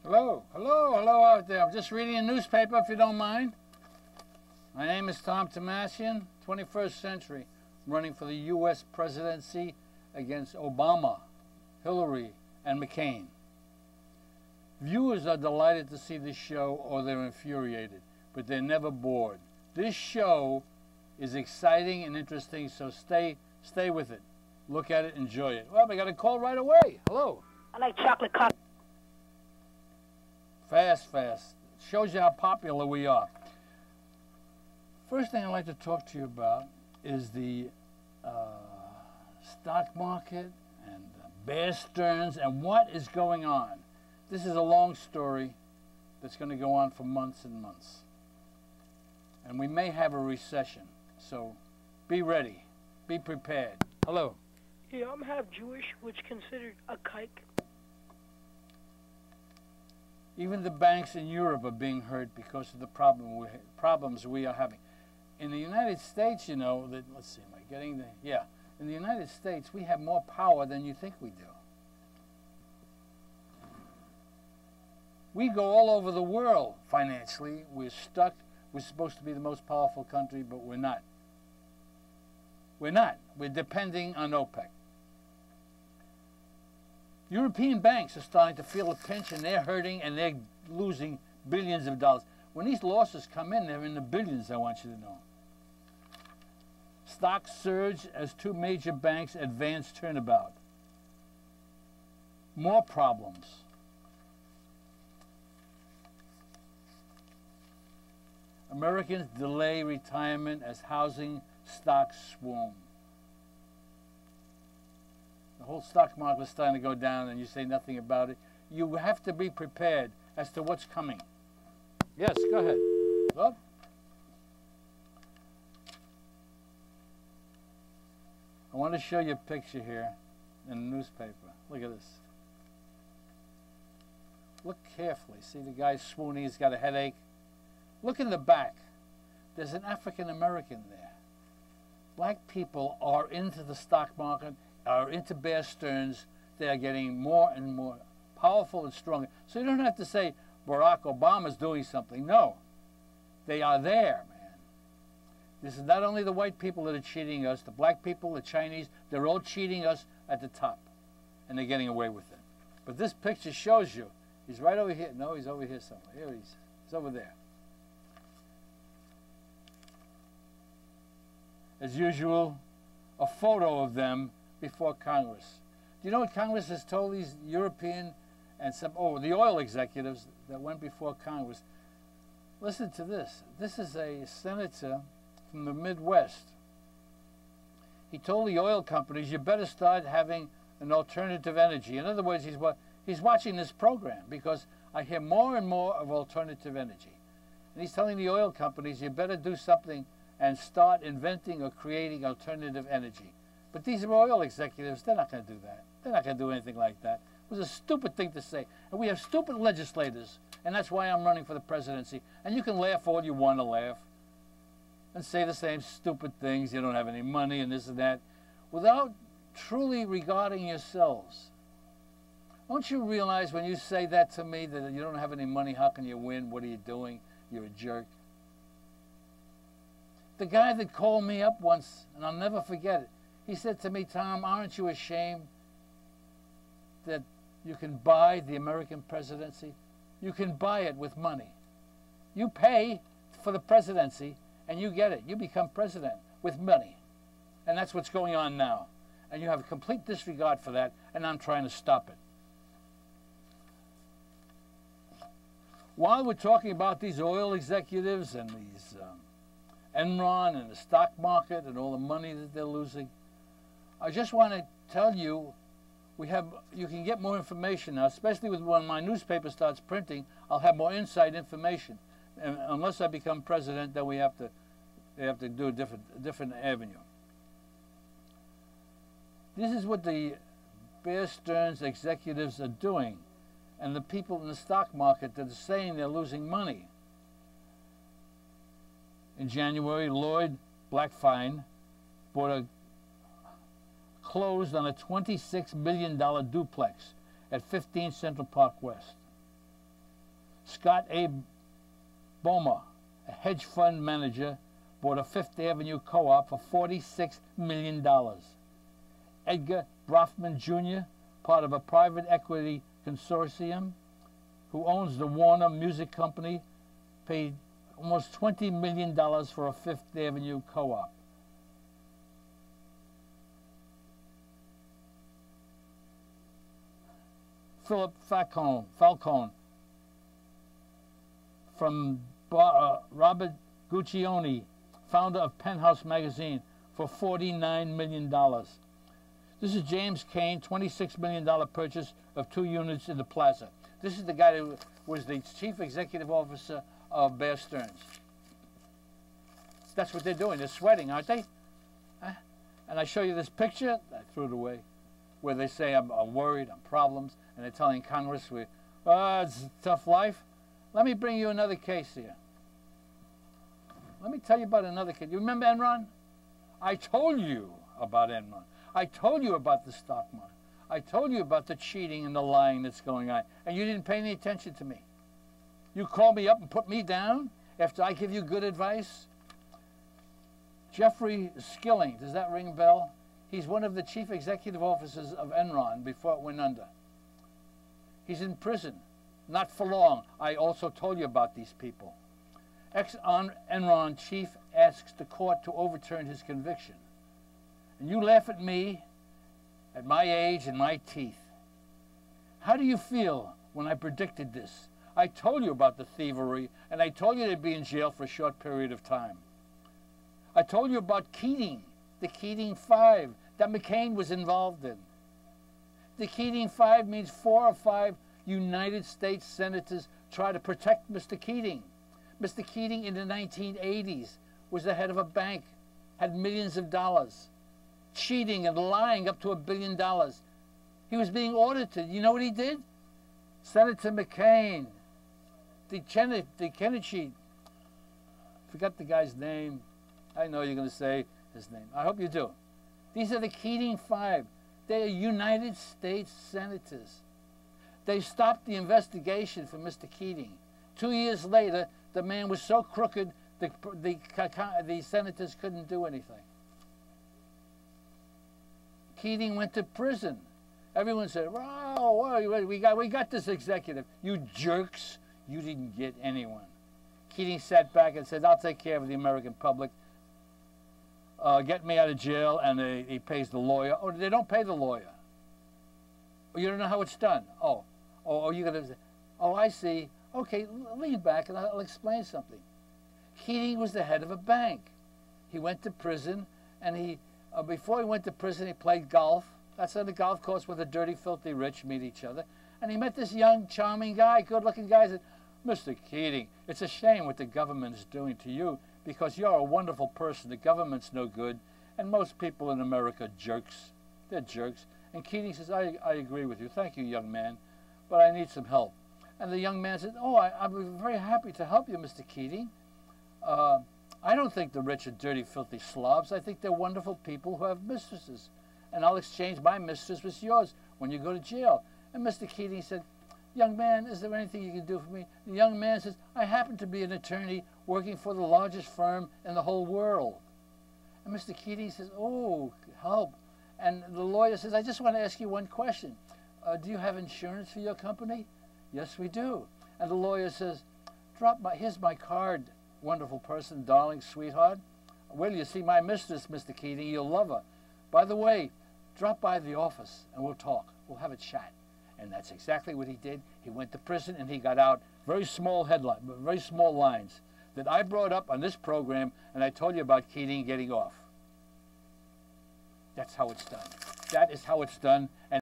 Hello, hello, hello out there. I'm just reading a newspaper if you don't mind. My name is Tom Thomassian, 21st century, running for the U.S. presidency against Obama, Hillary, and McCain. Viewers are delighted to see this show or they're infuriated, but they're never bored. This show is exciting and interesting, so stay with it. Look at it, enjoy it. Well, we got a call right away. Hello. I like chocolate coffee. Fast. Shows you how popular we are. First thing I'd like to talk to you about is the stock market and Bear Stearns and what is going on. This is a long story that's going to go on for months and months. And we may have a recession, so be ready. Be prepared. Hello. Yeah, I'm half Jewish, which considered a kike. Even the banks in Europe are being hurt because of the problems we are having. In the United States, you know, let's see, am I getting the, yeah. In the United States, we have more power than you think we do. We go all over the world financially. We're stuck. We're supposed to be the most powerful country, but we're not. We're not. We're depending on OPEC. European banks are starting to feel a pinch, and they're hurting, and they're losing billions of dollars. When these losses come in, they're in the billions, I want you to know. Stocks surge as two major banks advance turnabout. More problems. Americans delay retirement as housing stocks swoon. The whole stock market is starting to go down and you say nothing about it. You have to be prepared as to what's coming. Yes, go ahead. Oh. I want to show you a picture here in the newspaper. Look at this. Look carefully. See the guy swooning, he's got a headache. Look in the back. There's an African American there. Black people are into the stock market, are into Bear Stearns. They are getting more and more powerful and stronger. So you don't have to say Barack Obama's doing something. No. They are there, man. This is not only the white people that are cheating us, the black people, the Chinese, they're all cheating us at the top. And they're getting away with it. But this picture shows you, he's right over here. No, he's over here somewhere. Here he's over there. As usual, a photo of them before Congress. Do you know what Congress has told these European and the oil executives that went before Congress? Listen to this. This is a senator from the Midwest. He told the oil companies, you better start having an alternative energy. In other words, he's watching this program because I hear more and more of alternative energy. And he's telling the oil companies, you better do something and start inventing or creating alternative energy. But these are oil executives, they're not going to do that. They're not going to do anything like that. It was a stupid thing to say. And we have stupid legislators, and that's why I'm running for the presidency. And you can laugh all you want to laugh and say the same stupid things, you don't have any money and this and that, without truly regarding yourselves. Don't you realize when you say that to me, that you don't have any money, how can you win? What are you doing? You're a jerk. The guy that called me up once, and I'll never forget it, he said to me, Tom, aren't you ashamed that you can buy the American presidency? You can buy it with money. You pay for the presidency, and you get it. You become president with money. And that's what's going on now. And you have a complete disregard for that, and I'm trying to stop it. While we're talking about these oil executives and these Enron and the stock market and all the money that they're losing, I just want to tell you, you can get more information now, especially when my newspaper starts printing. I'll have more inside information. And unless I become president, then they have to do a different avenue. This is what the Bear Stearns executives are doing, and the people in the stock market that are saying they're losing money. In January, Lloyd Blackfein closed on a $26 million duplex at 15 Central Park West. Scott A. Boma, a hedge fund manager, bought a Fifth Avenue co-op for $46 million. Edgar Brofman Jr., part of a private equity consortium who owns the Warner Music Company, paid almost $20 million for a Fifth Avenue co-op. Philip Falcone from Robert Guccione, founder of Penthouse magazine, for $49 million. This is James Cain, $26 million purchase of 2 units in the plaza. This is the guy who was the chief executive officer of Bear Stearns. That's what they're doing. They're sweating, aren't they? Huh? And I show you this picture, I threw it away, where they say I'm worried, I'm problems, and they're telling Congress, it's a tough life. Let me bring you another case here. Let me tell you about another case. You remember Enron? I told you about Enron. I told you about the stock market. I told you about the cheating and the lying that's going on, and you didn't pay any attention to me. You call me up and put me down after I give you good advice? Jeffrey Skilling, does that ring a bell? He's one of the chief executive officers of Enron before it went under. He's in prison, not for long. I also told you about these people. Ex-Enron chief asks the court to overturn his conviction. And you laugh at me, at my age and my teeth. How do you feel when I predicted this? I told you about the thievery, and I told you they'd be in jail for a short period of time. I told you about Keating, the Keating Five, that McCain was involved in. The Keating Five means 4 or 5 United States senators try to protect Mr. Keating. Mr. Keating in the 1980s was the head of a bank, had millions of dollars, cheating and lying up to $1 billion. He was being audited. You know what he did? Senator McCain, the Kennedy, forgot the guy's name. I know you're going to say his name. I hope you do. These are the Keating Five. They are United States senators. They stopped the investigation for Mr. Keating. 2 years later, the man was so crooked, the senators couldn't do anything. Keating went to prison. Everyone said, "Wow, we got this executive." You jerks, you didn't get anyone. Keating sat back and said, "I'll take care of the American public. Get me out of jail," and he pays the lawyer. Oh, they don't pay the lawyer. Oh, you don't know how it's done. Oh, you're gonna say, "Oh, I see. Okay, lean back and I'll explain something." Keating was the head of a bank. He went to prison, and before he went to prison, he played golf. That's on the golf course where the dirty, filthy rich meet each other. And he met this young, charming guy, good-looking guy. He said, "Mr. Keating, it's a shame what the government is doing to you, because you're a wonderful person. The government's no good, and most people in America are jerks. They're jerks." And Keating says, I agree with you. Thank you, young man, but I need some help." And the young man said, "Oh, I'm very happy to help you, Mr. Keating. I don't think the rich are dirty, filthy slobs. I think they're wonderful people who have mistresses. And I'll exchange my mistress with yours when you go to jail." And Mr. Keating said, "Young man, is there anything you can do for me?" The young man says, "I happen to be an attorney working for the largest firm in the whole world." And Mr. Keating says, "Oh, help." And the lawyer says, "I just want to ask you one question. Do you have insurance for your company?" "Yes, we do." And the lawyer says, "Here's my card, wonderful person, darling, sweetheart. Well, you see my mistress, Mr. Keating, you'll love her. By the way, drop by the office and we'll talk. We'll have a chat." And that's exactly what he did. He went to prison and he got out. Very small headline, very small lines that I brought up on this program, and I told you about Keating getting off. That's how it's done. That is how it's done. And